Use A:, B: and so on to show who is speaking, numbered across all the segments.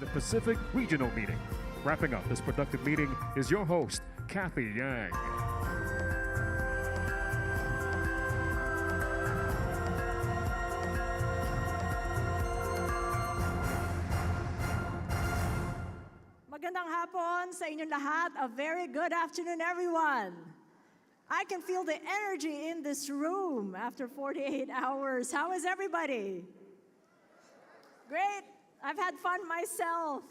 A: the Pacific Regional Meeting. Wrapping up this productive meeting is your host, Kathy Yang.
B: Magandang hapon sa inyong lahat. A very good afternoon, everyone. I can feel the energy in this room after 48 hours. How is everybody? Great. I've had fun myself.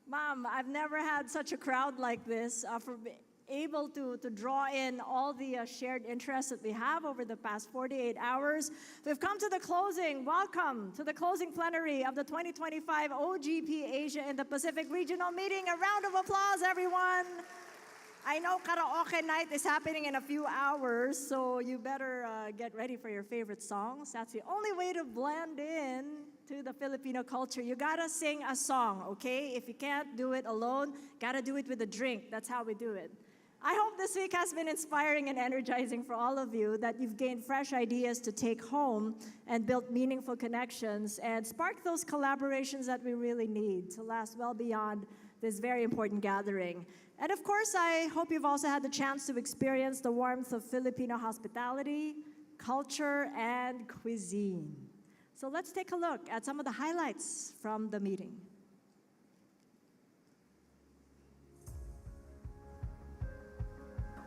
B: Mom, I've never had such a crowd like this for able to draw in all the shared interests that we have over the past 48 hours. We've come to the closing. Welcome to the closing plenary of the 2025 OGP Asia and the Pacific Regional Meeting. A round of applause, everyone. I know karaoke night is happening in a few hours, so you better get ready for your favorite songs. That's the only way to blend in to the Filipino culture. You gotta sing a song, okay? If you can't do it alone, gotta do it with a drink. That's how we do it. I hope this week has been inspiring and energizing for all of you, that you've gained fresh ideas to take home and build meaningful connections and spark those collaborations that we really need to last well beyond this very important gathering. And of course, I hope you've also had the chance to experience the warmth of Filipino hospitality, culture, and cuisine. So let's take a look at some of the highlights from the meeting.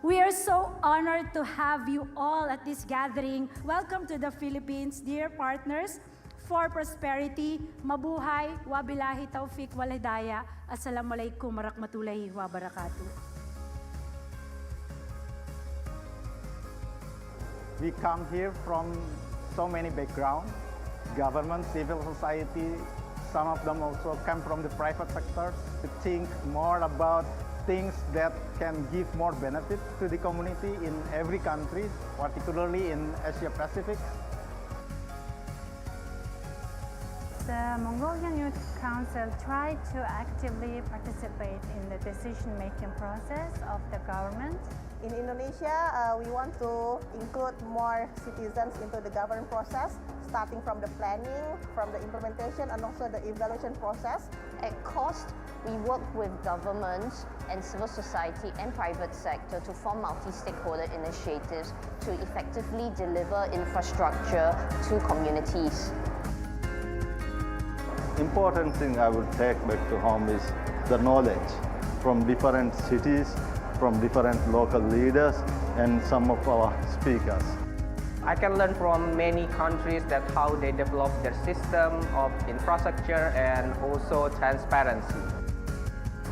C: We are so honored to have you all at this gathering. Welcome to the Philippines, dear partners, for prosperity. Mabuhay, wabilahi taufiq walhidayah. Assalamualaikum warahmatullahi wabarakatuh.
D: We come here from so many backgrounds, government, civil society, some of them also come from the private sector to think more about things that can give more benefit to the community in every country, particularly in Asia Pacific.
E: The Mongolian Youth Council tried to actively participate in the decision-making process of the government.
F: In Indonesia, we want to include more citizens into the government process, starting from the planning, from the implementation, and also the evaluation process.
G: At COST, we work with governments and civil society and private sector to form multi-stakeholder initiatives to effectively deliver infrastructure to communities.
D: Important thing I would take back to home is the knowledge from different cities, from different local leaders, and some of our speakers.
H: I can learn from many countries that how they develop their system of infrastructure and also transparency.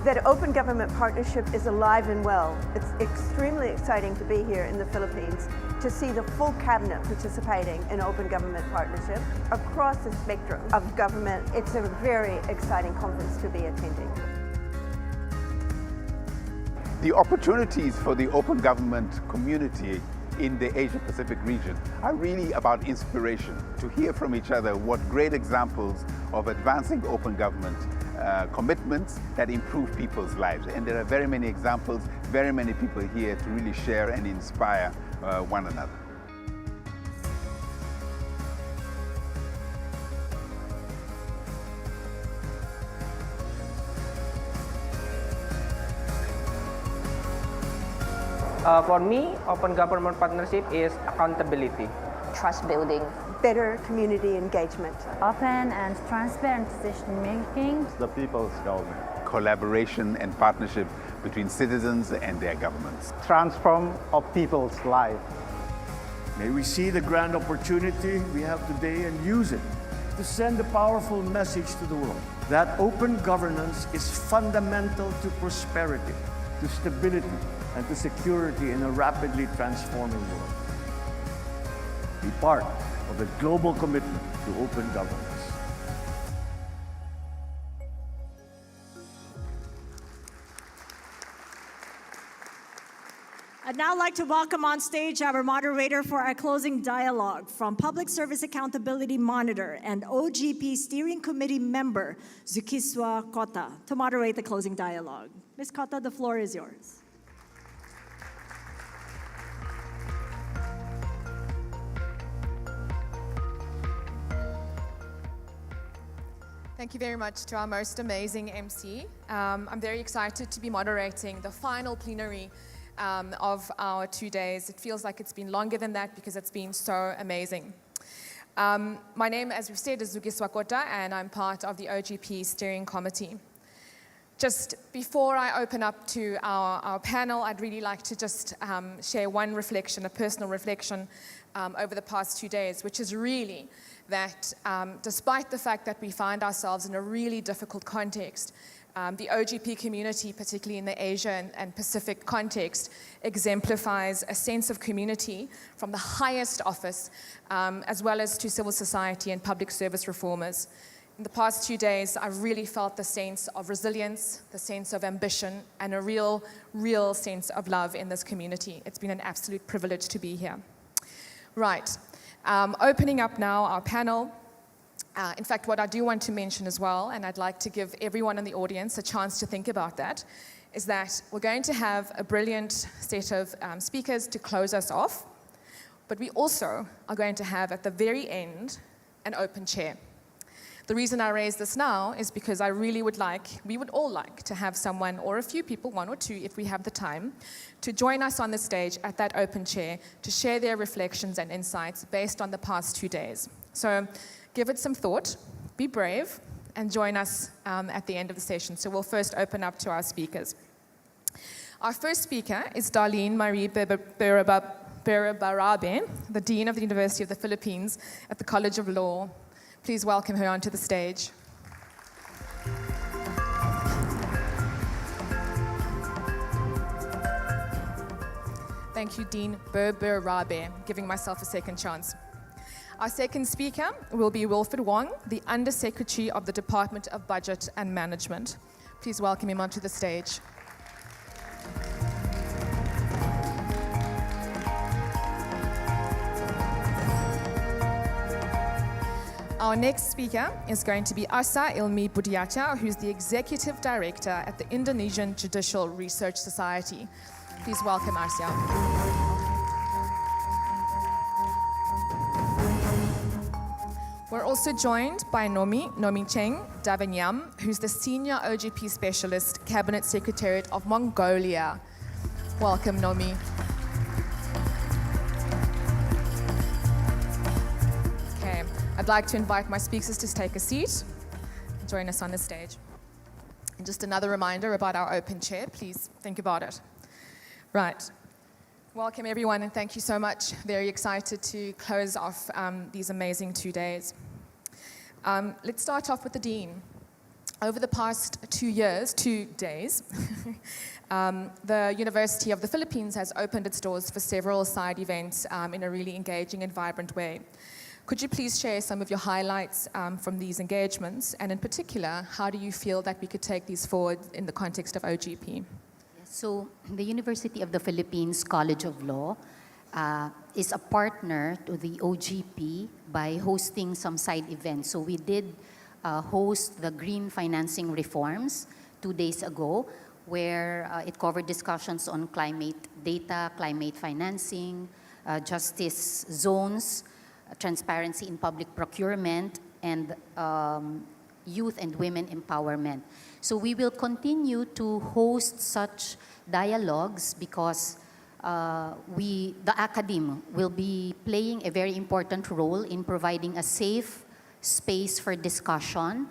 I: That open government partnership is alive and well. It's extremely exciting to be here in the Philippines to see the full cabinet participating in open government partnership across the spectrum of government. It's a very exciting conference to be attending.
J: The opportunities for the open government community in the Asia-Pacific region are really about inspiration, to hear from each other what great examples of advancing open government commitments that improve people's lives. And there are very many examples, very many people here to really share and inspire one another.
H: For me, open government partnership is accountability,
G: trust building,
I: Better community engagement.
E: Open and transparent decision-making.
D: The people's government.
J: Collaboration and partnership between citizens and their governments.
D: Transform of people's life.
K: May we see the grand opportunity we have today and use it to send a powerful message to the world that open governance is fundamental to prosperity, to stability, and to security in a rapidly transforming world. Be part of the global commitment to open governance.
B: I'd now like to welcome on stage our moderator for our closing dialogue from Public Service Accountability Monitor and OGP Steering Committee member, Zukiswa Kota, to moderate the closing dialogue. Ms. Kota, the floor is yours.
L: Thank you very much to our most amazing MC. I'm very excited to be moderating the final plenary of our 2 days. It feels like it's been longer than that because it's been so amazing. My name, as we've said, is Zugiswa Kota, and I'm part of the OGP steering committee. Just before I open up to our panel, I'd really like to just share one reflection, a personal reflection over the past 2 days, which is really that despite the fact that we find ourselves in a really difficult context, the OGP community, particularly in the Asia and Pacific context, exemplifies a sense of community from the highest office, as well as to civil society and public service reformers. In the past 2 days, I've really felt the sense of resilience, the sense of ambition, and a real sense of love in this community. It's been an absolute privilege to be here. Right, opening up now our panel. In fact, what I do want to mention as well, and I'd like to give everyone in the audience a chance to think about that, is that we're going to have a brilliant set of speakers to close us off, but we also are going to have at the very end an open chair. The reason I raise this now is because we would all like to have someone or a few people, one or two if we have the time, to join us on the stage at that open chair to share their reflections and insights based on the past 2 days. So give it some thought, be brave, and join us at the end of the session. So we'll first open up to our speakers. Our first speaker is Darlene Marie Berabarabe, the Dean of the University of the Philippines at the College of Law. Please welcome her onto the stage. Thank you, Dean Berabarabe, giving myself a second chance. Our second speaker will be Wilfred Wong, the Undersecretary of the Department of Budget and Management. Please welcome him onto the stage. Our next speaker is going to be Asa Ilmi Budiaca, who's the Executive Director at the Indonesian Judicial Research Society. Please welcome Asa. We're also joined by Nomi Cheng Davanyam, who's the Senior OGP Specialist, Cabinet Secretariat of Mongolia. Welcome, Nomi. Okay, I'd like to invite my speakers to take a seat and join us on the stage. And just another reminder about our open chair, please think about it. Right. Welcome, everyone, and thank you so much. Very excited to close off these amazing 2 days. Let's start off with the Dean. Over the past 2 days, the University of the Philippines has opened its doors for several side events in a really engaging and vibrant way. Could you please share some of your highlights from these engagements, and in particular, how do you feel that we could take these forward in the context of OGP?
M: So the University of the Philippines College of Law is a partner to the OGP by hosting some side events. So we did host the green financing reforms 2 days ago, where it covered discussions on climate data, climate financing, justice zones, transparency in public procurement, and youth and women empowerment. So we will continue to host such dialogues because the academe will be playing a very important role in providing a safe space for discussion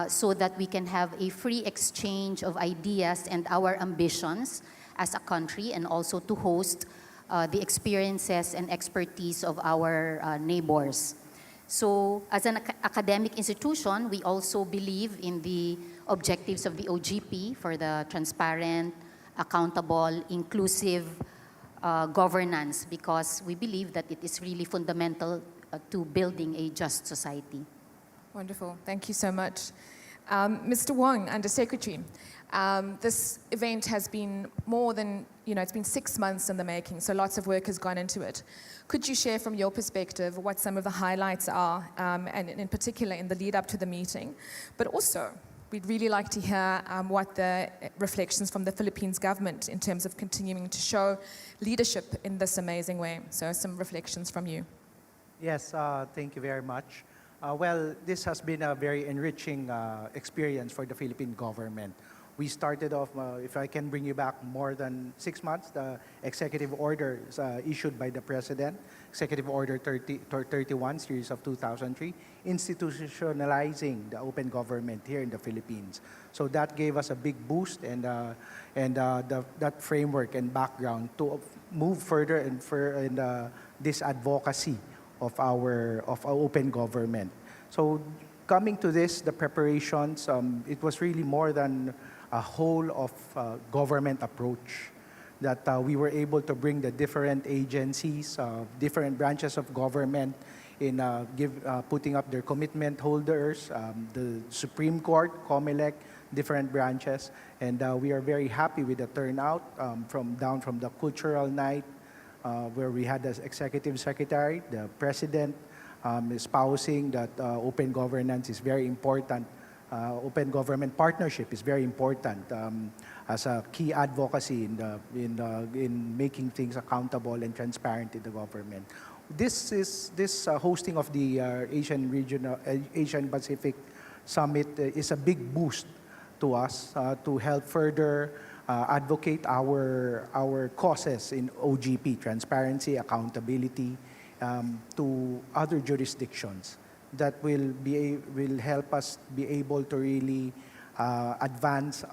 M: so that we can have a free exchange of ideas and our ambitions as a country, and also to host the experiences and expertise of our neighbors. So as an academic institution, we also believe in the objectives of the OGP for the transparent, accountable, inclusive governance, because we believe that it is really fundamental to building a just society.
L: Wonderful. Thank you so much. Mr. Wong, Undersecretary, this event has been more than, it's been 6 months in the making, so lots of work has gone into it. Could you share from your perspective what some of the highlights are, and in particular in the lead up to the meeting? But also, we'd really like to hear what the reflections from the Philippines government in terms of continuing to show leadership in this amazing way. So some reflections from you.
N: Yes, thank you very much. Well, this has been a very enriching experience for the Philippine government. We started off, if I can bring you back more than 6 months, the executive order issued by the President, Executive Order 31, Series of 2003, institutionalizing the open government here in the Philippines. So that gave us a big boost and that framework and background to move further and this advocacy of our open government. So coming to this, the preparations, it was really more than a whole of government approach that we were able to bring the different agencies, different branches of government in putting up their commitment holders, the Supreme Court, COMELEC, different branches. And we are very happy with the turnout from the cultural night where we had the executive secretary, the president espousing that open governance is very important. Open government partnership is very important as a key advocacy in making things accountable and transparent in the government. This hosting of the Asian Pacific Summit is a big boost to us to help further advocate our causes in OGP, transparency, accountability, to other jurisdictions that will help us be able to really advance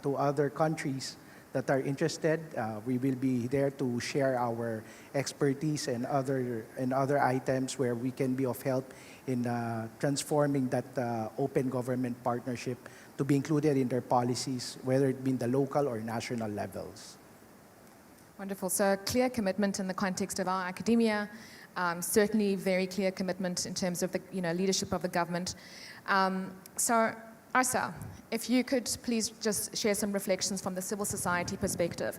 N: to other countries that are interested. We will be there to share our expertise and other items where we can be of help in transforming that open government partnership to be included in their policies, whether it be in the local or national levels.
L: Wonderful. So a clear commitment in the context of our academia, certainly very clear commitment in terms of the leadership of the government. So Arsa, if you could please just share some reflections from the civil society perspective.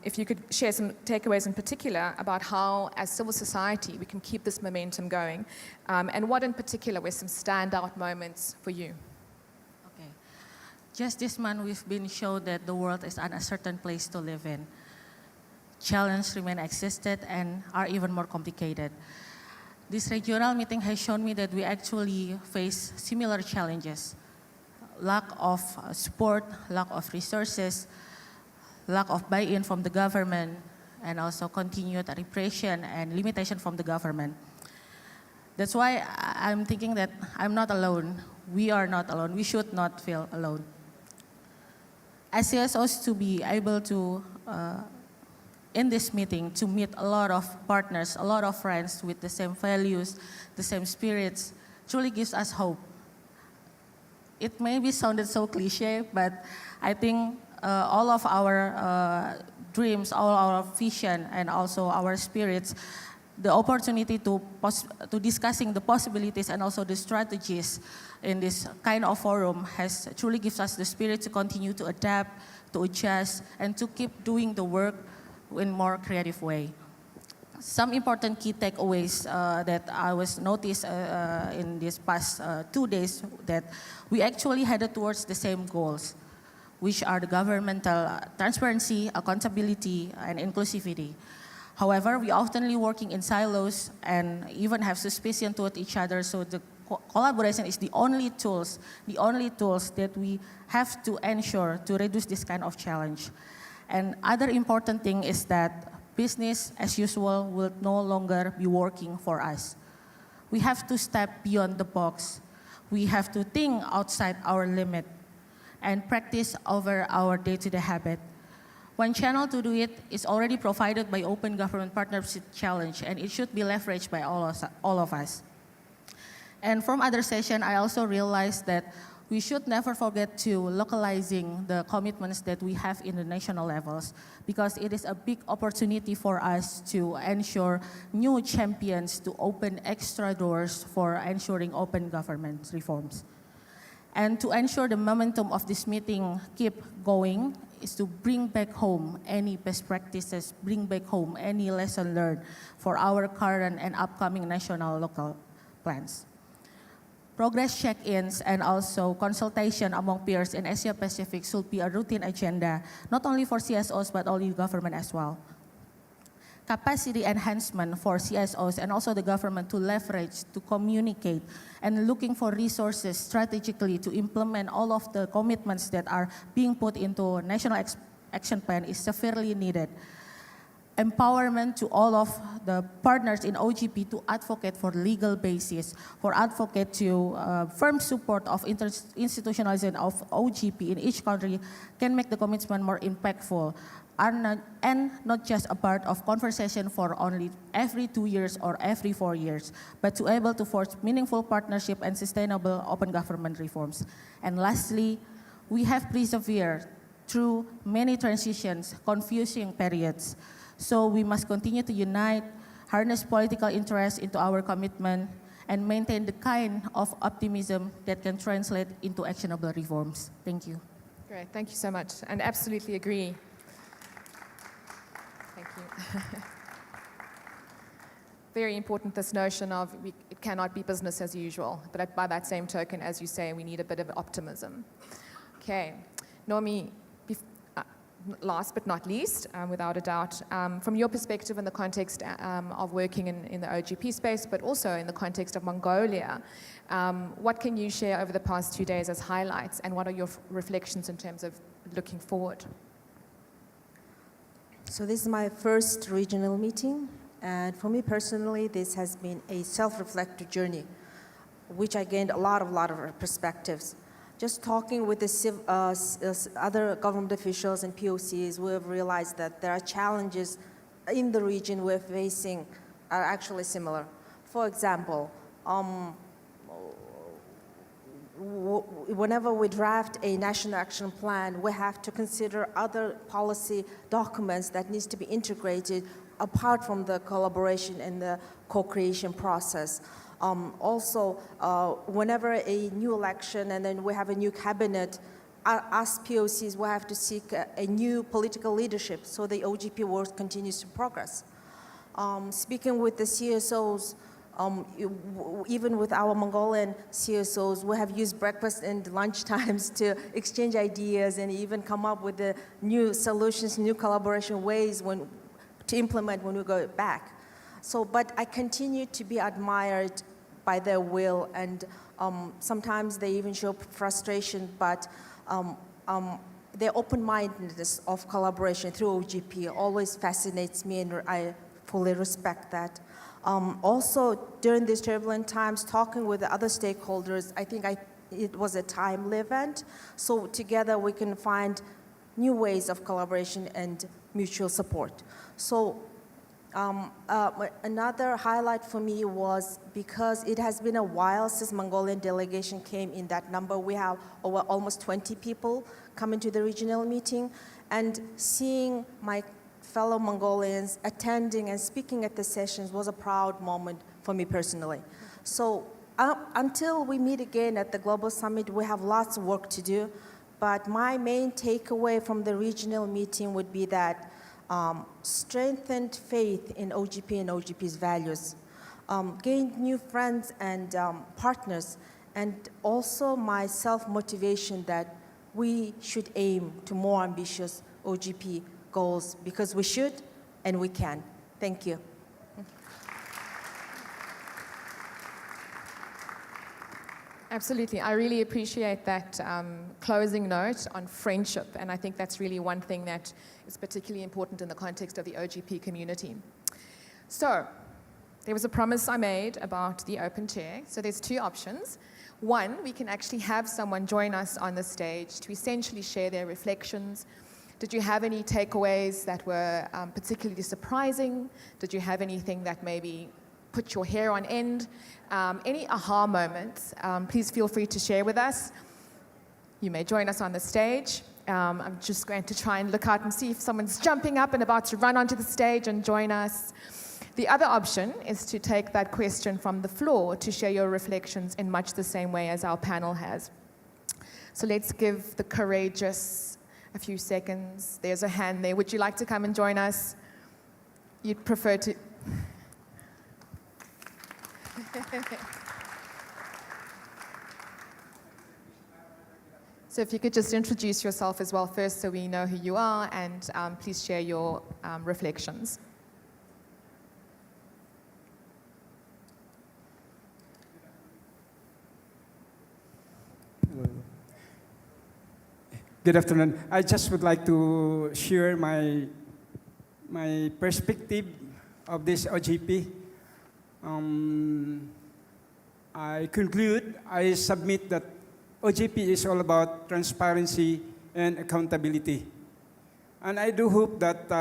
L: If you could share some takeaways in particular about how, as civil society, we can keep this momentum going, and what in particular were some standout moments for you?
O: Okay. Just this month, we've been shown that the world is an uncertain place to live in. Challenges remain existed and are even more complicated. This regional meeting has shown me that we actually face similar challenges. Lack of support, lack of resources, lack of buy-in from the government, and also continued repression and limitation from the government. That's why I'm thinking that I'm not alone. We are not alone. We should not feel alone. As CSOs, to be able to in this meeting, to meet a lot of partners, a lot of friends with the same values, the same spirits, truly gives us hope. It may be sounded so cliche, but I think all of our dreams, all our vision, and also our spirits, the opportunity to discussing the possibilities and also the strategies in this kind of forum truly gives us the spirit to continue to adapt, to adjust, and to keep doing the work in more creative way. Some important key takeaways that I was noticed in these past 2 days that we actually headed towards the same goals, which are the governmental transparency, accountability, and inclusivity. However, we oftenly working in silos and even have suspicion toward each other, so the collaboration is the only tools that we have to ensure to reduce this kind of challenge. And other important thing is that business as usual will no longer be working for us. We have to step beyond the box. We have to think outside our limit and practice over our day-to-day habit. One channel to do it is already provided by Open Government Partnership Challenge, and it should be leveraged by all of us. And from other session, I also realized that we should never forget to localizing the commitments that we have in the national levels, because it is a big opportunity for us to ensure new champions to open extra doors for ensuring open government reforms. And to ensure the momentum of this meeting keep going is to bring back home any best practices, bring back home any lesson learned for our current and upcoming national local plans. Progress check-ins and also consultation among peers in Asia Pacific should be a routine agenda, not only for CSOs but all government as well. capacity enhancement for CSOs and also the government to leverage, to communicate, and looking for resources strategically to implement all of the commitments that are being put into National Action Plan is severely needed. Empowerment to all of the partners in OGP to advocate for legal basis, for advocate to firm support of institutionalization of OGP in each country can make the commitment more impactful and not just a part of conversation for only every 2 years or every 4 years, but to able to forge meaningful partnership and sustainable open government reforms. And lastly, we have persevered through many transitions, confusing periods. So we must continue to unite, harness political interest into our commitment, and maintain the kind of optimism that can translate into actionable reforms. Thank you.
L: Great, thank you so much, and absolutely agree. Thank you. Very important, this notion of it cannot be business as usual, but by that same token, as you say, we need a bit of optimism. Okay, Nomi, last but not least, without a doubt, from your perspective in the context of working in the OGP space, but also in the context of Mongolia, what can you share over the past 2 days as highlights, and what are your reflections in terms of looking forward?
P: So this is my first regional meeting, and for me personally, this has been a self-reflective journey, which I gained a lot of perspectives. Just talking with the other government officials and POCs, we have realized that there are challenges in the region we're facing are actually similar. For example, whenever we draft a national action plan, we have to consider other policy documents that needs to be integrated apart from the collaboration and the co-creation process. Also, whenever a new election and then we have a new cabinet, us POCs will have to seek a new political leadership so the OGP work continues to progress. Speaking with the CSOs, even with our Mongolian CSOs, we have used breakfast and lunch times to exchange ideas and even come up with the new solutions, new collaboration ways to implement when we go back. So, but I continue to be admired by their will, and sometimes they even show frustration, but their open-mindedness of collaboration through OGP always fascinates me, and I fully respect that. Also, during these turbulent times, talking with the other stakeholders, I think it was a timely event, so together we can find new ways of collaboration and mutual support. So. Another highlight for me was because it has been a while since Mongolian delegation came in that number. We have over almost 20 people coming to the regional meeting, and seeing my fellow Mongolians attending and speaking at the sessions was a proud moment for me personally. So until we meet again at the Global Summit, we have lots of work to do, but my main takeaway from the regional meeting would be that strengthened faith in OGP and OGP's values, gained new friends and partners, and also my self-motivation that we should aim to more ambitious OGP goals because we should and we can. Thank you.
L: Absolutely. I really appreciate that closing note on friendship, and I think that's really one thing that is particularly important in the context of the OGP community. So, there was a promise I made about the open chair. So there's two options. One, we can actually have someone join us on the stage to essentially share their reflections. Did you have any takeaways that were particularly surprising? Did you have anything that maybe put your hair on end? Any aha moments, please feel free to share with us. You may join us on the stage. I'm just going to try and look out and see if someone's jumping up and about to run onto the stage and join us. The other option is to take that question from the floor to share your reflections in much the same way as our panel has. So let's give the courageous a few seconds. There's a hand there. Would you like to come and join us? You'd prefer to... So if you could just introduce yourself as well first so we know who you are, and please share your reflections.
Q: Good afternoon. I just would like to share my perspective of this OGP. I conclude, I submit that OGP is all about transparency and accountability. And I do hope that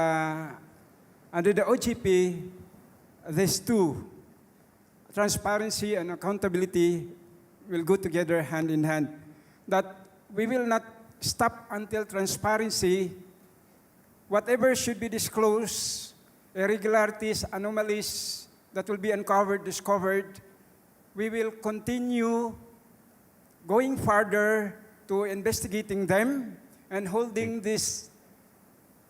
Q: under the OGP, these two, transparency and accountability, will go together hand in hand. That we will not stop until transparency, whatever should be disclosed, irregularities, anomalies that will be discovered, we will continue going further to investigating them and holding these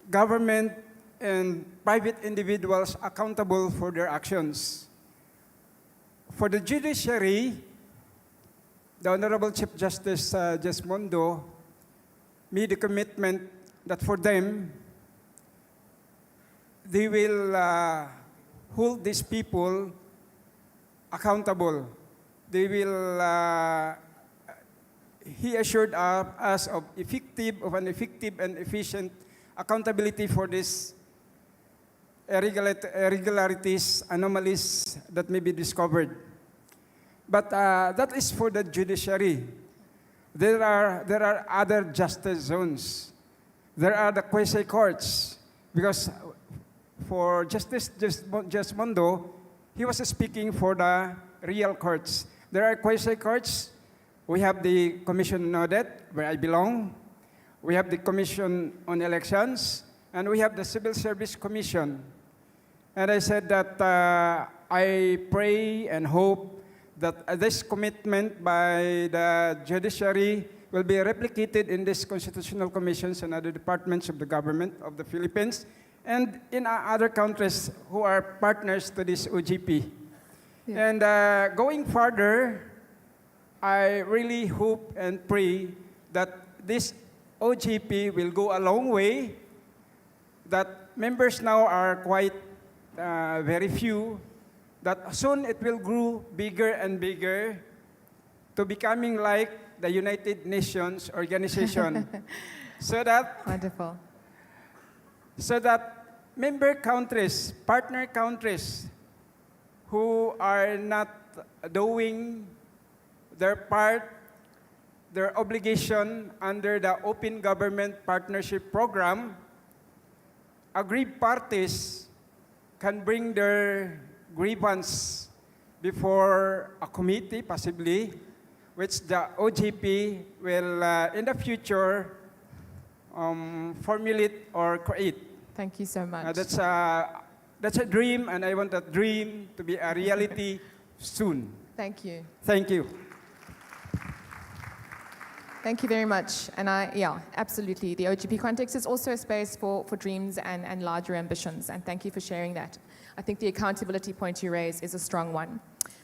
Q: government and private individuals accountable for their actions. For the judiciary, the Honorable Chief Justice Jesmondo made a commitment that for them, they will hold these people accountable. They will, he assured us of an effective and efficient accountability for these irregularities, anomalies that may be discovered. But that is for the judiciary. There are other justice zones. There are the quasi-courts. Because for Justice Jesmondo, he was speaking for the real courts. There are quasi-courts. We have the Commission on Audit, where I belong. We have the Commission on Elections. And we have the Civil Service Commission. And I said that I pray and hope that this commitment by the judiciary will be replicated in these constitutional commissions and other departments of the government of the Philippines and in other countries who are partners to this OGP. Yeah. And going further, I really hope and pray that this OGP will go a long way, that members now are quite very few, that soon it will grow bigger and bigger to becoming like the United Nations organization. So that
L: wonderful.
Q: So that member countries, partner countries who are not doing their part, their obligation under the Open Government Partnership Program, aggrieved parties can bring their grievance before a committee, possibly, which the OGP will, in the future, formulate or create.
L: Thank you so much.
Q: That's a dream, and I want that dream to be a reality soon.
L: Thank you.
Q: Thank you.
L: Thank you very much. And yeah, absolutely. The OGP context is also a space for dreams and larger ambitions. And thank you for sharing that. I think the accountability point you raise is a strong one.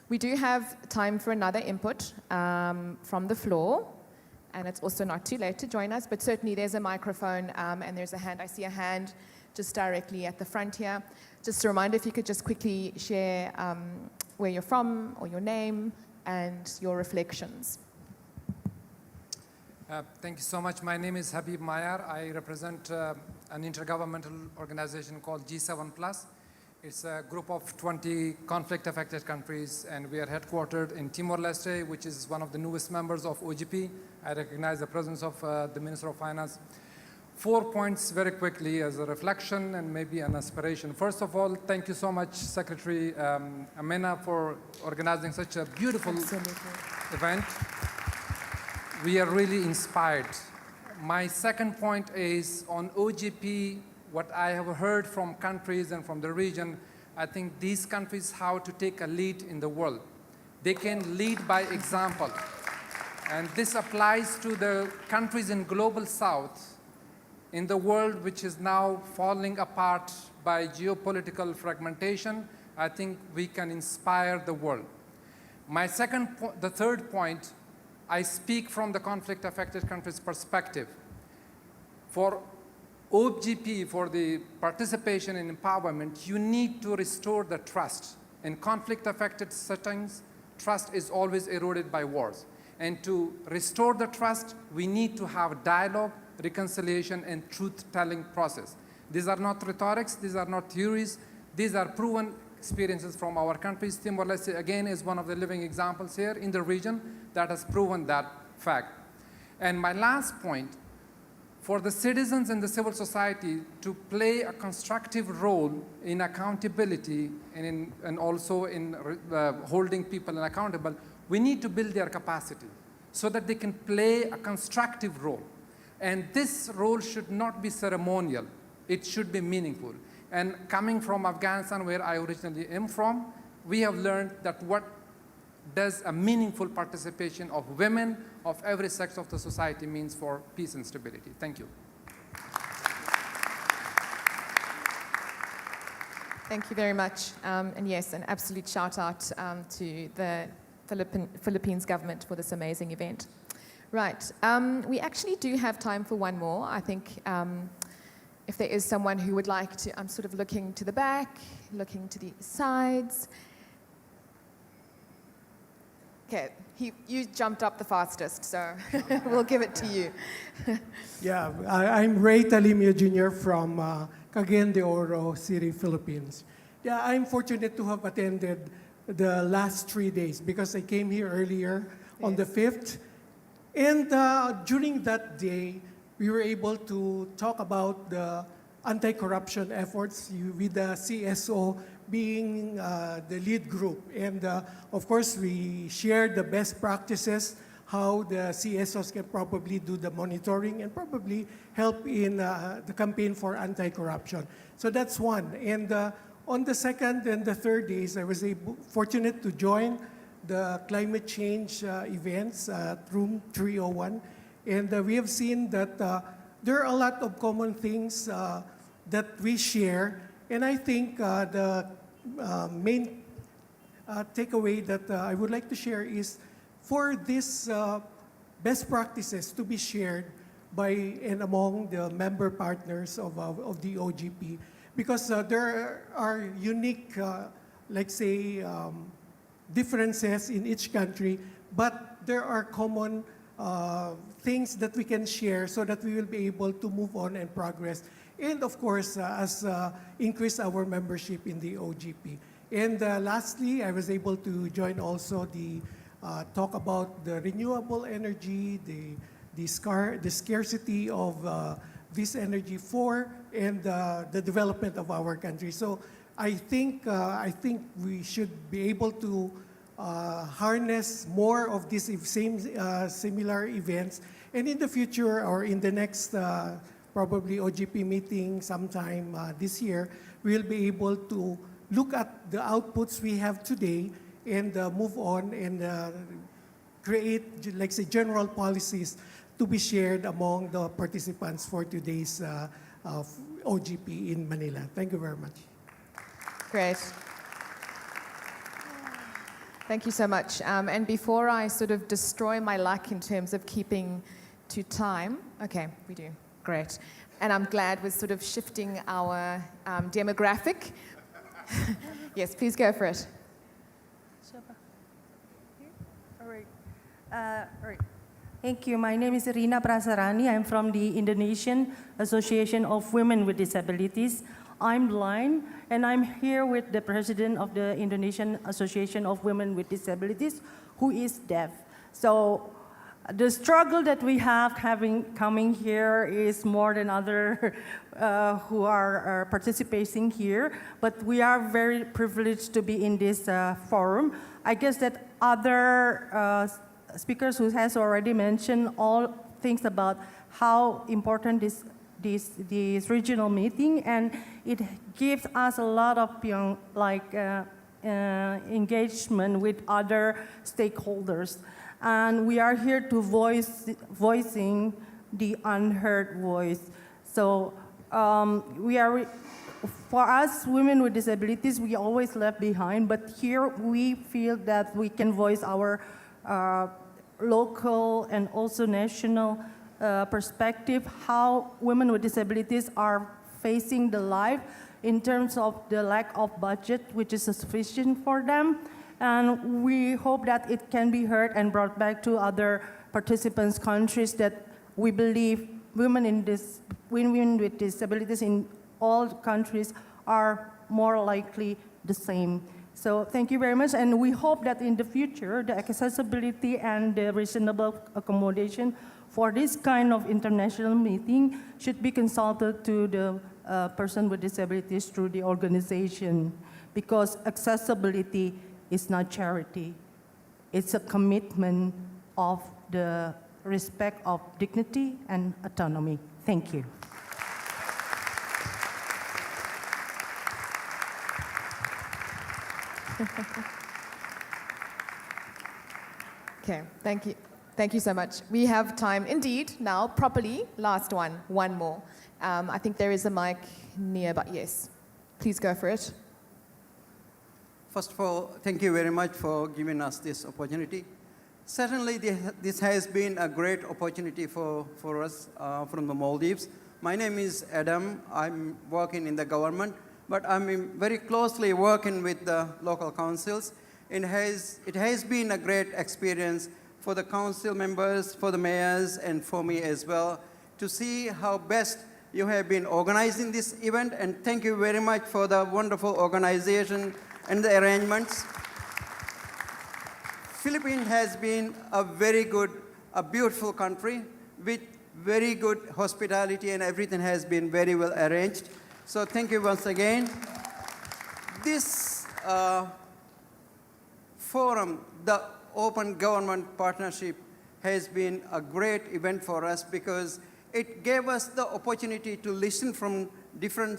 L: We do have time for another input from the floor. And it's also not too late to join us, but certainly there's a microphone and there's a hand. I see a hand just directly at the front here. Just a reminder, if you could just quickly share where you're from or your name and your reflections.
R: Thank you so much. My name is Habib Mayar. I represent an intergovernmental organization called G7+. It's a group of 20 conflict-affected countries, and we are headquartered in Timor-Leste, which is one of the newest members of OGP. I recognize the presence of the Minister of Finance. 4 points very quickly as a reflection and maybe an aspiration. First of all, thank you so much, Secretary Amena, for organizing such a beautiful event. We are really inspired. My second point is on OGP, what I have heard from countries and from the region, I think these countries have to take a lead in the world. They can lead by example. And this applies to the countries in Global South, in the world which is now falling apart by geopolitical fragmentation. I think we can inspire the world. The third point, I speak from the conflict-affected countries' perspective. For OGP, for the participation and empowerment, you need to restore the trust. In conflict-affected settings, trust is always eroded by wars. And to restore the trust, we need to have dialogue, reconciliation, and truth-telling process. These are not rhetorics, these are not theories, these are proven experiences from our countries. Timor-Leste, again, is one of the living examples here in the region that has proven that fact. And my last point, for the citizens and the civil society to play a constructive role in accountability and also in holding people accountable, we need to build their capacity so that they can play a constructive role. And this role should not be ceremonial. It should be meaningful. And coming from Afghanistan, where I originally am from, we have learned that what does a meaningful participation of women of every sex of the society means for peace and stability. Thank you.
L: Thank you very much. And yes, an absolute shout out to the Philippines government for this amazing event. Right, we actually do have time for one more. I think if there is someone who would like to, I'm sort of looking to the back, looking to the sides. Okay, you jumped up the fastest, so we'll give it to you.
S: Yeah, I'm Ray Talimio Jr. from Cagayan de Oro City, Philippines. Yeah, I'm fortunate to have attended the last 3 days because I came here earlier on the 5th. And during that day, we were able to talk about the anti-corruption efforts with the CSO being the lead group. And of course, we shared the best practices, how the CSOs can probably do the monitoring and probably help in the campaign for anti-corruption. So that's one. And on the second and the third days, I was fortunate to join the climate change events at room 301. And we have seen that there are a lot of common things that we share. And I think the main takeaway that I would like to share is for these best practices to be shared by and among the member partners of the OGP, because there are unique, like say, differences in each country, but there are common things that we can share so that we will be able to move on and progress. And of course, increase our membership in the OGP. And lastly, I was able to join also the talk about the renewable energy, the scarcity of this energy and the development of our country. So I think we should be able to harness more of these similar events, and in the future or in the next probably OGP meeting sometime this year, we'll be able to look at the outputs we have today and move on and create, like say, general policies to be shared among the participants for today's OGP in Manila. Thank you very much.
L: Great. Thank you so much. And before I sort of destroy my luck in terms of keeping to time, okay, we do. Great. And I'm glad we're sort of shifting our demographic. Yes, please go for it.
T: All right. Thank you. My name is Rina Prasarani. I'm from the Indonesian Association of Women with Disabilities. I'm blind, and I'm here with the president of the Indonesian Association of Women with Disabilities, who is deaf. So the struggle that we have coming here is more than other who are participating here, but we are very privileged to be in this forum. I guess that other speakers who has already mentioned all things about how important this regional meeting, and it gives us a lot of engagement with other stakeholders. And we are here to voicing the unheard voice. So for us, women with disabilities, we always left behind, but here we feel that we can voice our local and also national perspective, how women with disabilities are facing the life in terms of the lack of budget, which is sufficient for them. And we hope that it can be heard and brought back to other participants' countries, that we believe women with disabilities in all countries are more likely the same. So thank you very much, and we hope that in the future, the accessibility and the reasonable accommodation for this kind of international meeting should be consulted to the person with disabilities through the organization, because accessibility is not charity. It's a commitment of the respect of dignity and autonomy. Thank you.
L: Okay, thank you. Thank you so much. We have time indeed now, properly. Last one more. I think there is a mic nearby. Yes, please go for it.
U: First of all, thank you very much for giving us this opportunity. Certainly, this has been a great opportunity for us from the Maldives. My name is Adam. I'm working in the government, but I'm very closely working with the local councils. It has been a great experience for the council members, for the mayors, and for me as well, to see how best you have been organizing this event, and thank you very much for the wonderful organization and the arrangements. Philippines has been a very good, a beautiful country with very good hospitality, and everything has been very well arranged. So thank you once again. This forum, the Open Government Partnership, has been a great event for us because it gave us the opportunity to listen from different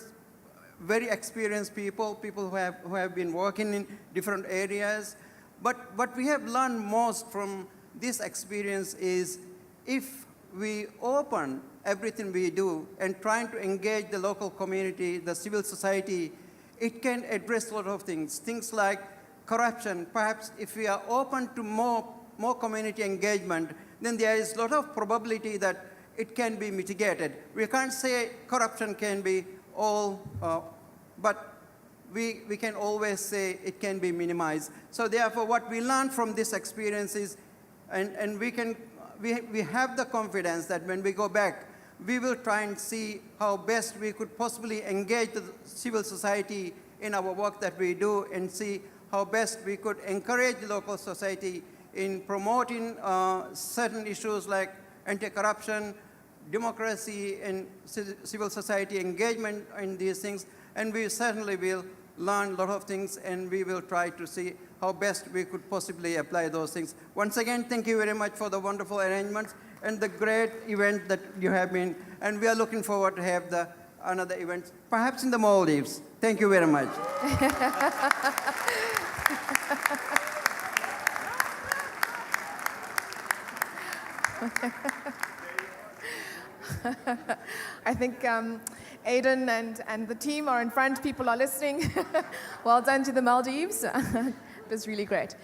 U: very experienced people who have been working in different areas. But what we have learned most from this experience is if we open everything we do and trying to engage the local community, the civil society, it can address a lot of things. Things like corruption. Perhaps if we are open to more community engagement, then there is a lot of probability that it can be mitigated. We can't say corruption can be all, but we can always say it can be minimized. So therefore, what we learned from this experience is, and we have the confidence that when we go back, we will try and see how best we could possibly engage the civil society in our work that we do, and see how best we could encourage the local society in promoting certain issues like anti-corruption, democracy, and civil society engagement in these things. And we certainly will learn a lot of things, and we will try to see how best we could possibly apply those things. Once again, thank you very much for the wonderful arrangements and the great event that you have been. And we are looking forward to have another event, perhaps in the Maldives. Thank you very much.
L: I think Aiden and the team are in front. People are listening. Well done to the Maldives. It was really great.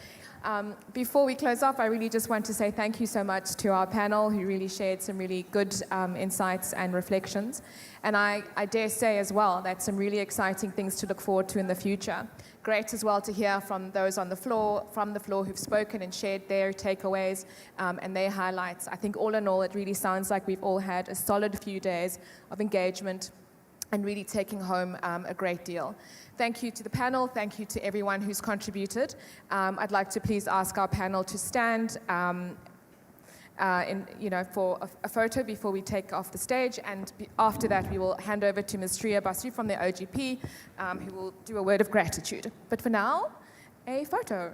L: Before we close off, I really just want to say thank you so much to our panel who really shared some really good insights and reflections. And I dare say as well that some really exciting things to look forward to in the future. Great as well to hear from those on the floor, who've spoken and shared their takeaways and their highlights. I think all in all, it really sounds like we've all had a solid few days of engagement and really taking home a great deal. Thank you to the panel. Thank you to everyone who's contributed. I'd like to please ask our panel to stand for a photo before we take off the stage. And after that, we will hand over to Ms. Shreya Basu from the OGP, who will do a word of gratitude. But for now, a photo.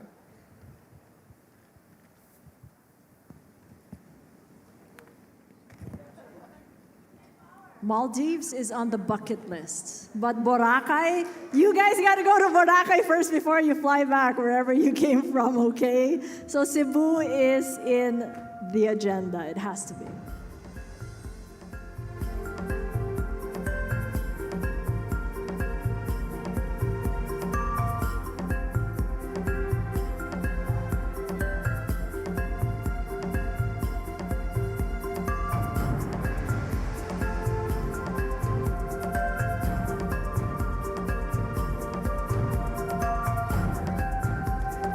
B: Maldives is on the bucket list. But Boracay, you guys got to go to Boracay first before you fly back wherever you came from, okay? So Cebu is in the agenda. It has to be.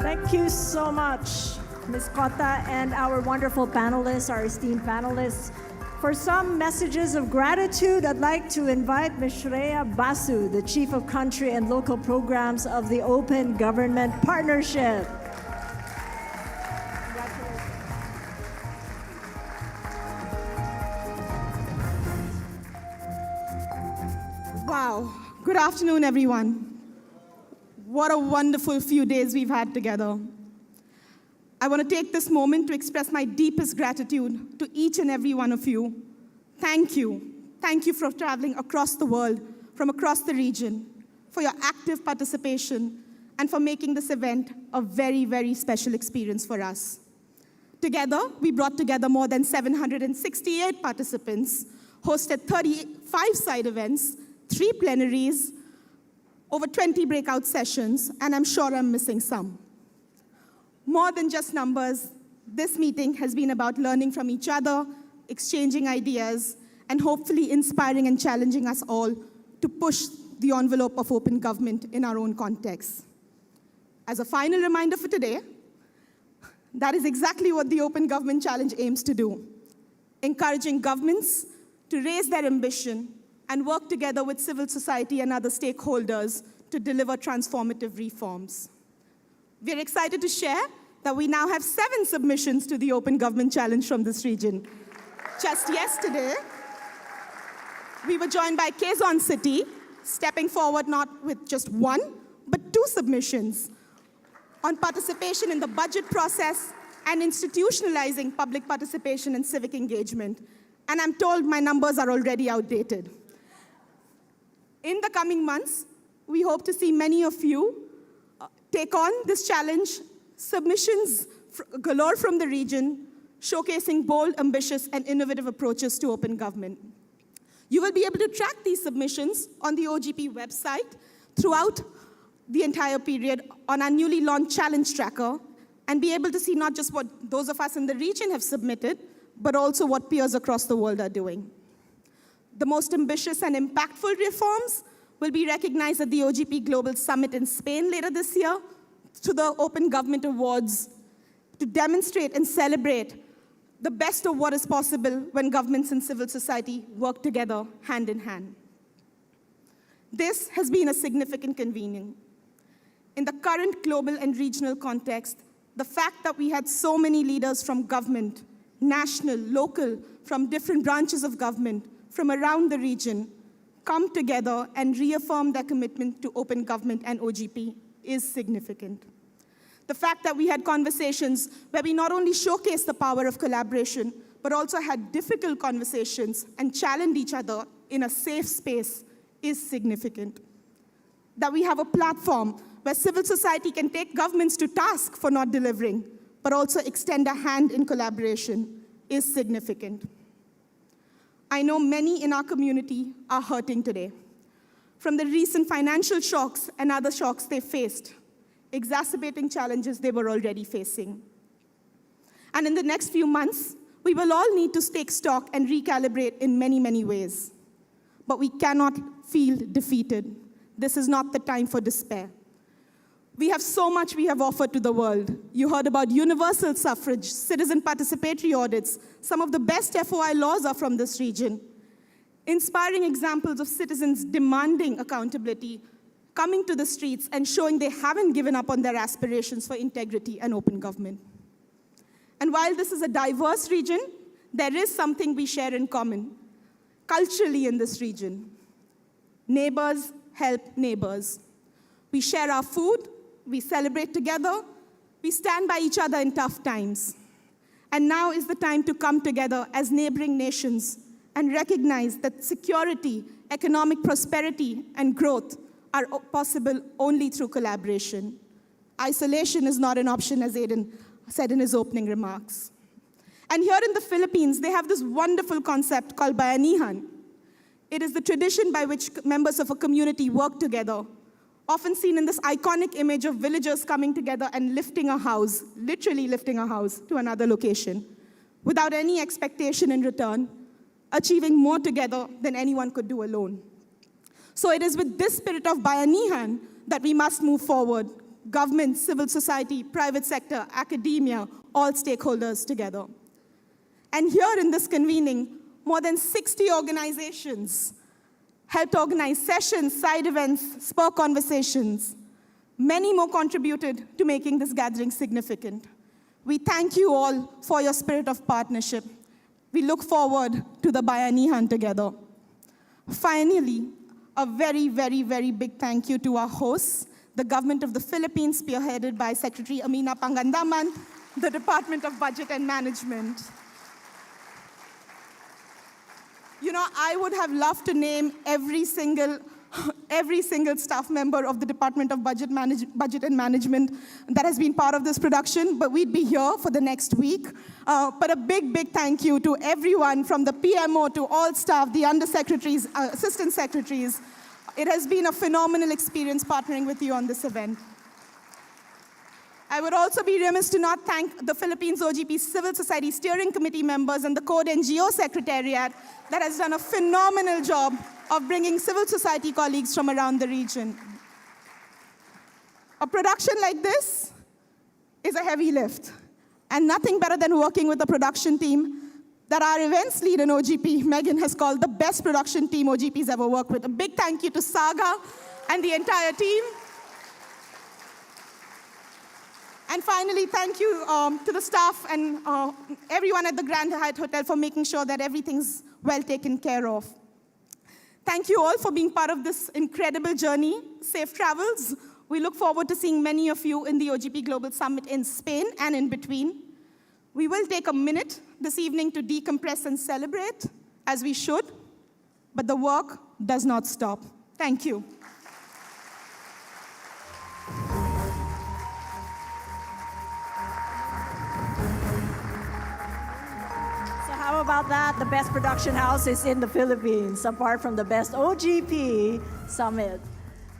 B: Thank you so much, Ms. Cota, and our wonderful panelists, our esteemed panelists, For some messages of gratitude, I'd like to invite Ms. Shreya Basu, the Chief of Country and Local Programs of the Open Government Partnership.
A: Wow. Good afternoon, everyone. What a wonderful few days we've had together. I want to take this moment to express my deepest gratitude to each and every one of you. Thank you. Thank you for traveling across the world, from across the region, for your active participation, and for making this event a very, very special experience for us. Together, we brought together more than 768 participants, hosted 35 side events, 3 plenaries, over 20 breakout sessions, and I'm sure I'm missing some. More than just numbers, this meeting has been about learning from each other, exchanging ideas, and hopefully inspiring and challenging us all to push the envelope of open government in our own context. As a final reminder for today, that is exactly what the Open Government Challenge aims to do, encouraging governments to raise their ambition and work together with civil society and other stakeholders to deliver transformative reforms. We're excited to share that we now have 7 submissions to the Open Government Challenge from this region. Just yesterday, we were joined by Quezon City, stepping forward not with just 1, but 2 submissions on participation in the budget process and institutionalizing public participation and civic engagement. And I'm told my numbers are already outdated. In the coming months, we hope to see many of you take on this challenge, submissions galore from the region, showcasing bold, ambitious, and innovative approaches to open government. You will be able to track these submissions on the OGP website throughout the entire period on our newly launched challenge tracker, and be able to see not just what those of us in the region have submitted, but also what peers across the world are doing. The most ambitious and impactful reforms will be recognized at the OGP Global Summit in Spain later this year through the Open Government Awards to demonstrate and celebrate the best of what is possible when governments and civil society work together hand in hand. This has been a significant convening. In the current global and regional context, the fact that we had so many leaders from government, national, local, from different branches of government, from around the region, come together and reaffirm their commitment to open government and OGP is significant. The fact that we had conversations where we not only showcased the power of collaboration, but also had difficult conversations and challenged each other in a safe space is significant. That we have a platform where civil society can take governments to task for not delivering, but also extend a hand in collaboration is significant. I know many in our community are hurting today from the recent financial shocks and other shocks they faced, exacerbating challenges they were already facing. And in the next few months, we will all need to take stock and recalibrate in many, many ways. But we cannot feel defeated. This is not the time for despair. We have so much we have offered to the world. You heard about universal suffrage, citizen participatory audits. Some of the best FOI laws are from this region. Inspiring examples of citizens demanding accountability, coming to the streets and showing they haven't given up on their aspirations for integrity and open government. And while this is a diverse region, there is something we share in common, culturally in this region. Neighbors help neighbors. We share our food, we celebrate together, we stand by each other in tough times. And now is the time to come together as neighboring nations and recognize that security, economic prosperity, and growth are possible only through collaboration. Isolation is not an option, as Aiden said in his opening remarks. And here in the Philippines, they have this wonderful concept called bayanihan. It is the tradition by which members of a community work together, often seen in this iconic image of villagers coming together and lifting a house, literally lifting a house to another location, without any expectation in return, achieving more together than anyone could do alone. So it is with this spirit of bayanihan that we must move forward, government, civil society, private sector, academia, all stakeholders together. And here in this convening, more than 60 organizations helped organize sessions, side events, spur conversations. Many more contributed to making this gathering significant. We thank you all for your spirit of partnership. We look forward to the Bayanihan together. Finally, a very, very, very big thank you to our hosts, the Government of the Philippines, spearheaded by Secretary Amina Pangandaman, the Department of Budget and Management. You know, I would have loved to name every single staff member of the Department of Budget and Management that has been part of this production, but we'd be here for the next week. But a big, big thank you to everyone from the PMO to all staff, the undersecretaries, assistant secretaries. It has been a phenomenal experience partnering with you on this event. I would also be remiss to not thank the Philippines OGP Civil Society Steering Committee members and the Code NGO Secretariat that has done a phenomenal job of bringing civil society colleagues from around the region. A production like this is a heavy lift, and nothing better than working with a production team that our events lead in OGP, Megan, has called the best production team OGP's ever worked with. A big thank you to Saga and the entire team. And finally, thank you to the staff and everyone at the Grand Hyatt Hotel for making sure that everything's well taken care of. Thank you all for being part of this incredible journey. Safe travels. We look forward to seeing many of you in the OGP Global Summit in Spain and in between. We will take a minute this evening to decompress and celebrate, as we should, but the work does not stop. Thank you.
B: How about that? The best production house is in the Philippines, apart from the best OGP summit.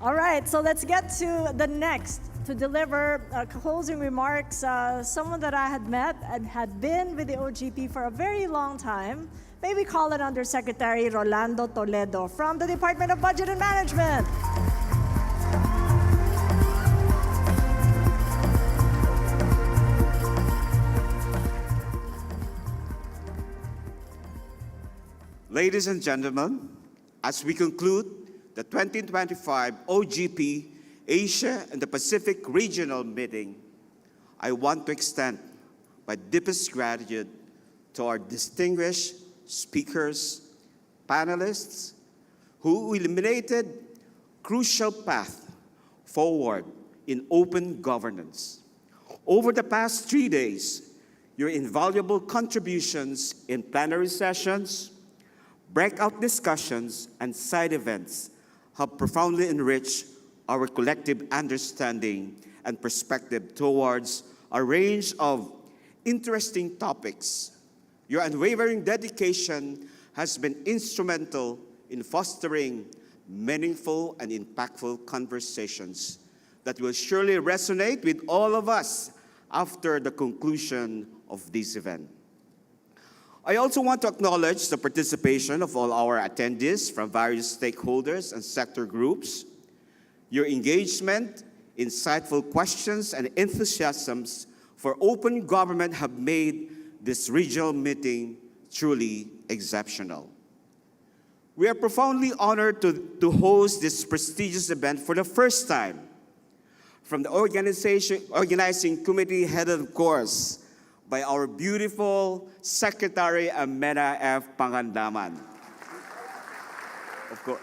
B: All right, so let's get to the next to deliver closing remarks. Someone that I had met and had been with the OGP for a very long time. May we call it Undersecretary Rolando Toledo from the Department of Budget and Management.
C: Ladies and gentlemen, as we conclude the 2025 OGP Asia and the Pacific Regional Meeting, I want to extend my deepest gratitude to our distinguished speakers, panelists, who illuminated crucial path forward in open governance. Over the past 3 days, your invaluable contributions in plenary sessions, breakout discussions, and side events have profoundly enriched our collective understanding and perspective towards a range of interesting topics. Your unwavering dedication has been instrumental in fostering meaningful and impactful conversations that will surely resonate with all of us after the conclusion of this event. I also want to acknowledge the participation of all our attendees from various stakeholders and sector groups. Your engagement, insightful questions, and enthusiasms for open government have made this regional meeting truly exceptional. We are profoundly honored to host this prestigious event for the first time. From the organizing committee, headed, of course, by our beautiful Secretary Amena F. Pangandaman. Of course.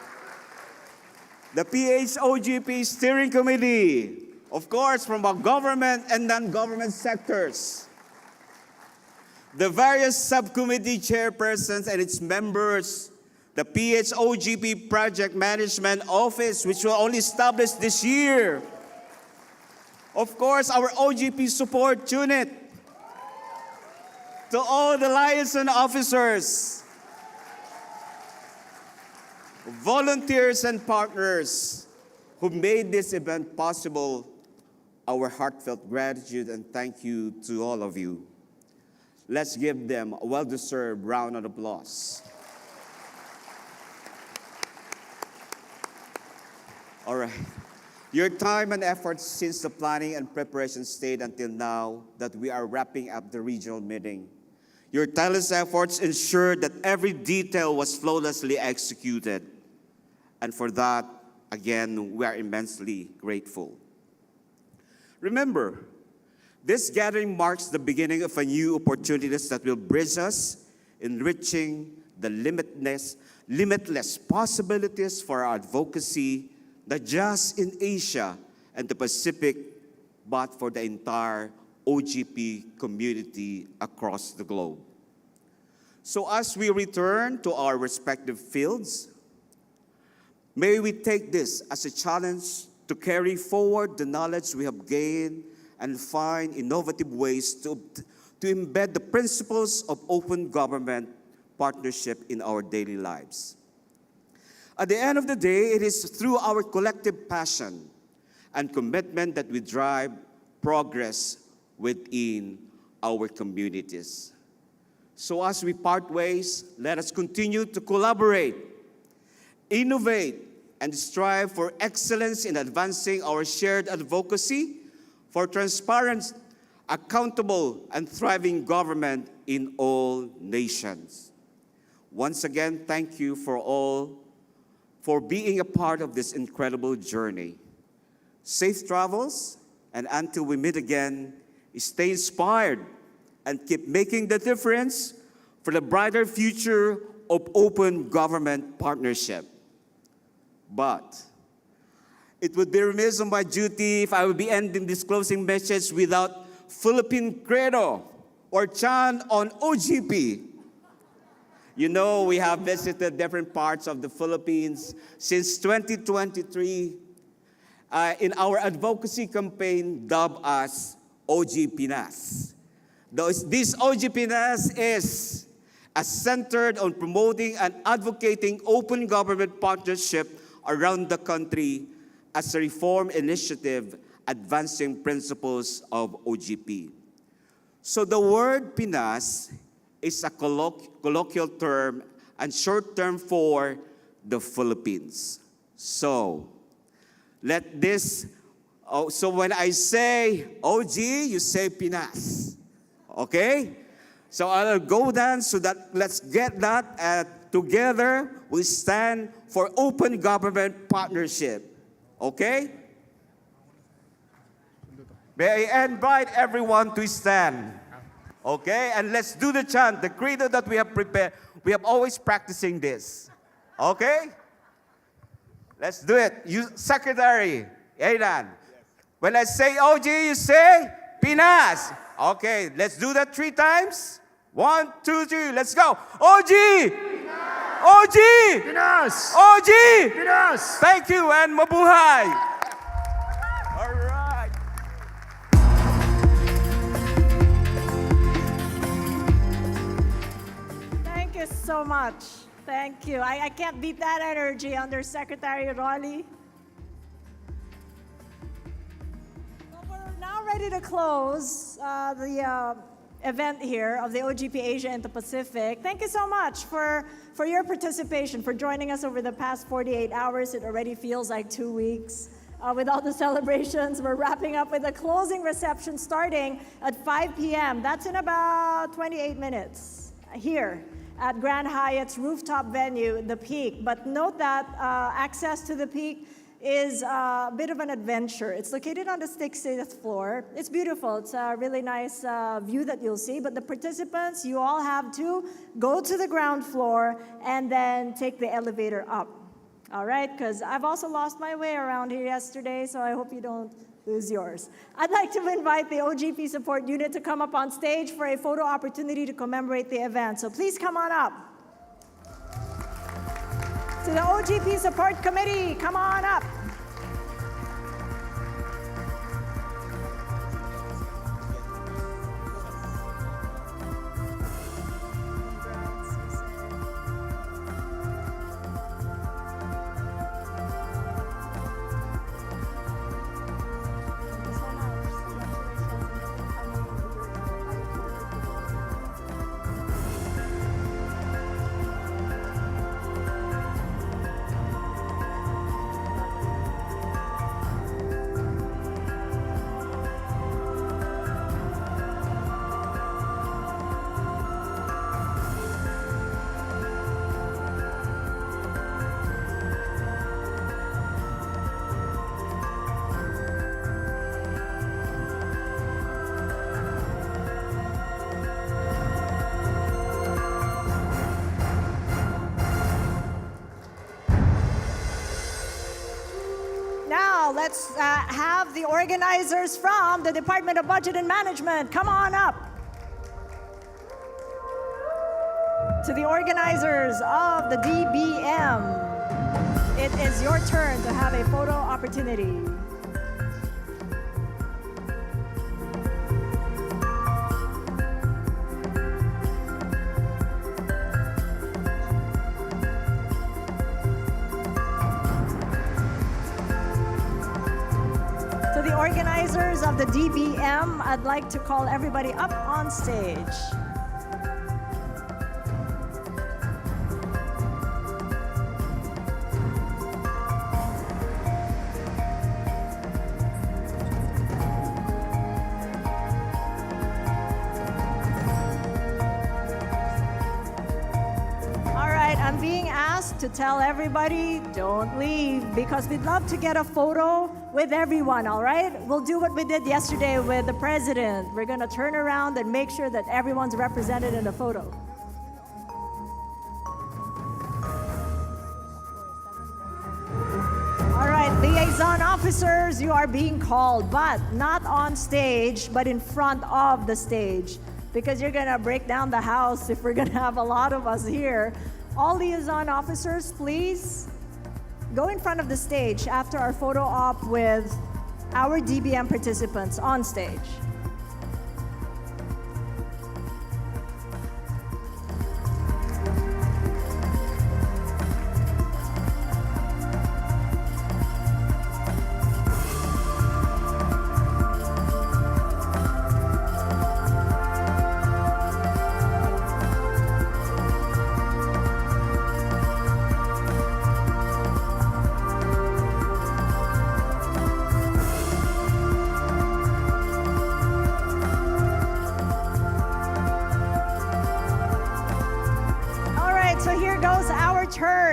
C: The PHOGP Steering Committee, of course, from our government and non-government sectors. The various subcommittee chairpersons and its members, the PHOGP Project Management Office, which will only establish this year. Of course, our OGP Support Unit, to all the liaison officers, volunteers and partners who made this event possible, our heartfelt gratitude and thank you to all of you. Let's give them a well-deserved round of applause. All right. Your time and efforts since the planning and preparation stage until now that we are wrapping up the regional meeting. Your tireless efforts ensured that every detail was flawlessly executed. And for that, again, we are immensely grateful. Remember, this gathering marks the beginning of a new opportunities that will bridge us, enriching the limitless possibilities for our advocacy, not just in Asia and the Pacific, but for the entire OGP community across the globe. So as we return to our respective fields, may we take this as a challenge to carry forward the knowledge we have gained and find innovative ways to embed the principles of open government partnership in our daily lives. At the end of the day, it is through our collective passion and commitment that we drive progress within our communities. So as we part ways, let us continue to collaborate, innovate, and strive for excellence in advancing our shared advocacy for transparent, accountable, and thriving government in all nations. Once again, thank you for being a part of this incredible journey. Safe travels, and until we meet again, stay inspired and keep making the difference for the brighter future of open government partnership. But it would be remiss on my duty if I would be ending this closing message without Philippine Credo or chant on OGP. You know, we have visited different parts of the Philippines since 2023 in our advocacy campaign dubbed as OG Pinas. This OG Pinas is centered on promoting and advocating open government partnership around the country as a reform initiative advancing principles of OGP. So the word Pinas is a colloquial term and short term for the Philippines. So so when I say OG, you say Pinas. Okay? So I'll go down so that let's get that together. We stand for open government partnership. Okay? May I invite everyone to stand. Okay? And let's do the chant, the credo that we have prepared. We have always practicing this. Okay? Let's do it. You, Secretary, Aidan. When I say OG, you say Pinas. Okay, let's do that 3 times. 1, 2, 3, let's go. OG! Pinas! OG!
K: Pinas!
C: OG!
K: Pinas!
C: Thank you and mabuhay! All right.
B: Thank you so much. Thank you. I can't beat that energy under Secretary Rolly. Well, we're now ready to close the event here of the OGP Asia and the Pacific. Thank you so much for your participation, for joining us over the past 48 hours. It already feels like 2 weeks. With all the celebrations, we're wrapping up with a closing reception starting at 5 p.m. That's in about 28 minutes here at Grand Hyatt's rooftop venue, The Peak. But note that access to The Peak is a bit of an adventure. It's located on the 60th floor. It's beautiful. It's a really nice view that you'll see. But the participants, you all have to go to the ground floor and then take the elevator up. All right? Because I've also lost my way around here yesterday, so I hope you don't lose yours. I'd like to invite the OGP support unit to come up on stage for a photo opportunity to commemorate the event. So please come on up. To the OGP support committee, come on up. now, let's have the organizers from the Department of Budget and Management come on up. To the organizers of the DBM, it is your turn to have a photo opportunity. To the organizers of the DBM, I'd like to call everybody up on stage. I'm being asked to tell everybody, don't leave, because we'd love to get a photo with everyone, all right? We'll do what we did yesterday with the president. We're gonna turn around and make sure that everyone's represented in the photo. All right, liaison officers, you are being called, but not on stage, but in front of the stage, because you're gonna break down the house if we're gonna have a lot of us here. All liaison officers, please go in front of the stage after our photo op with our DBM participants on stage.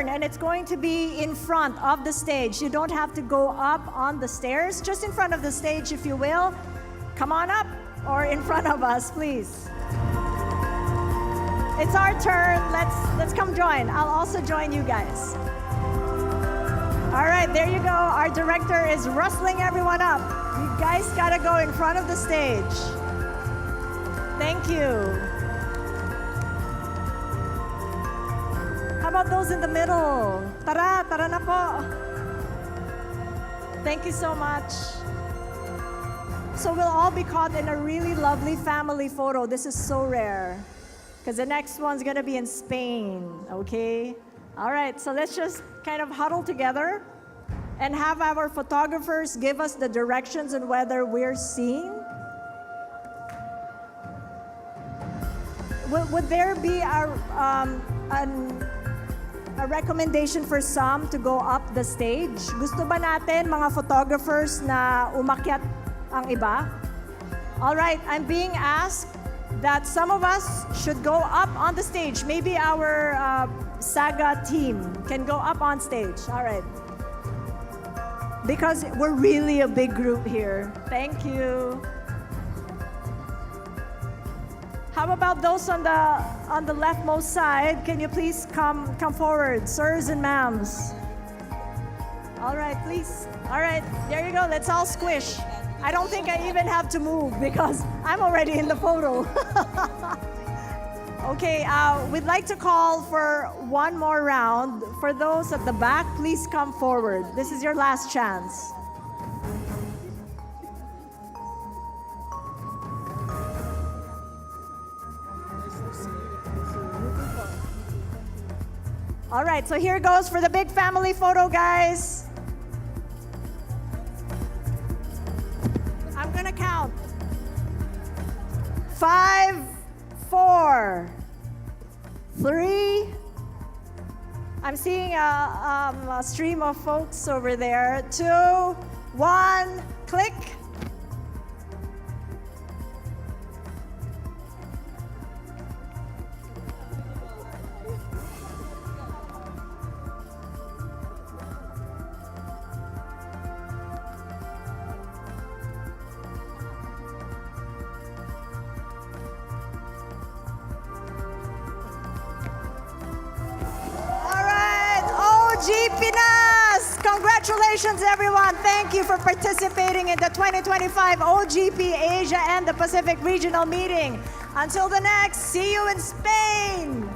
B: And it's going to be in front of the stage. You don't have to go up on the stairs, just in front of the stage, if you will. Come on up, or in front of us, please. It's our turn. Let's come join. I'll also join you guys. All right, there you go. Our director is rustling everyone up. You guys gotta go in front of the stage. Thank you. How about those in the middle? Tara na po. Thank you so much. So we'll all be caught in a really lovely family photo. This is so rare, because the next one's gonna be in Spain, okay? All right, so let's just kind of huddle together and have our photographers give us the directions on whether we're seeing. Would there be a recommendation for some to go up the stage? Gusto ba natin mga photographers na umakyat ang iba? All right, I'm being asked that some of us should go up on the stage. Maybe our Saga team can go up on stage. All right. Because we're really a big group here. Thank you. How about those on the leftmost side? Can you please come forward, sirs and ma'ams? All right, please. All right, there you go. Let's all squish. I don't think I even have to move because I'm already in the photo. Okay, we'd like to call for one more round. For those at the back, please come forward. This is your last chance. All right, so here goes for the big family photo, guys. I'm gonna count. 5, 4, 3. I'm seeing a stream of folks over there. 2, 1, click. Pinas! Congratulations! Congratulations, everyone. Thank you for participating in the 2025 OGP Asia and the Pacific Regional Meeting. Until the next, see you in Spain.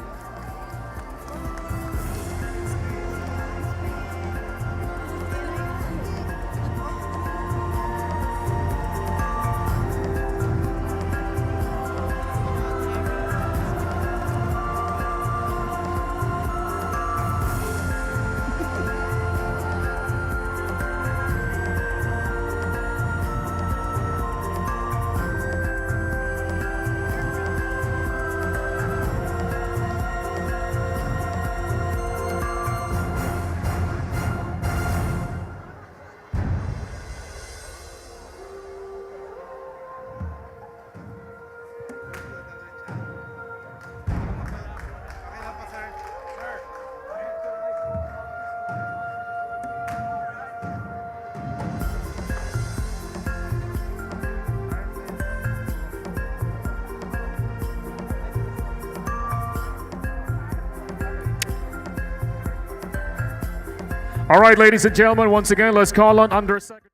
F: All right, ladies and gentlemen, once again, let's call on Undersecretary.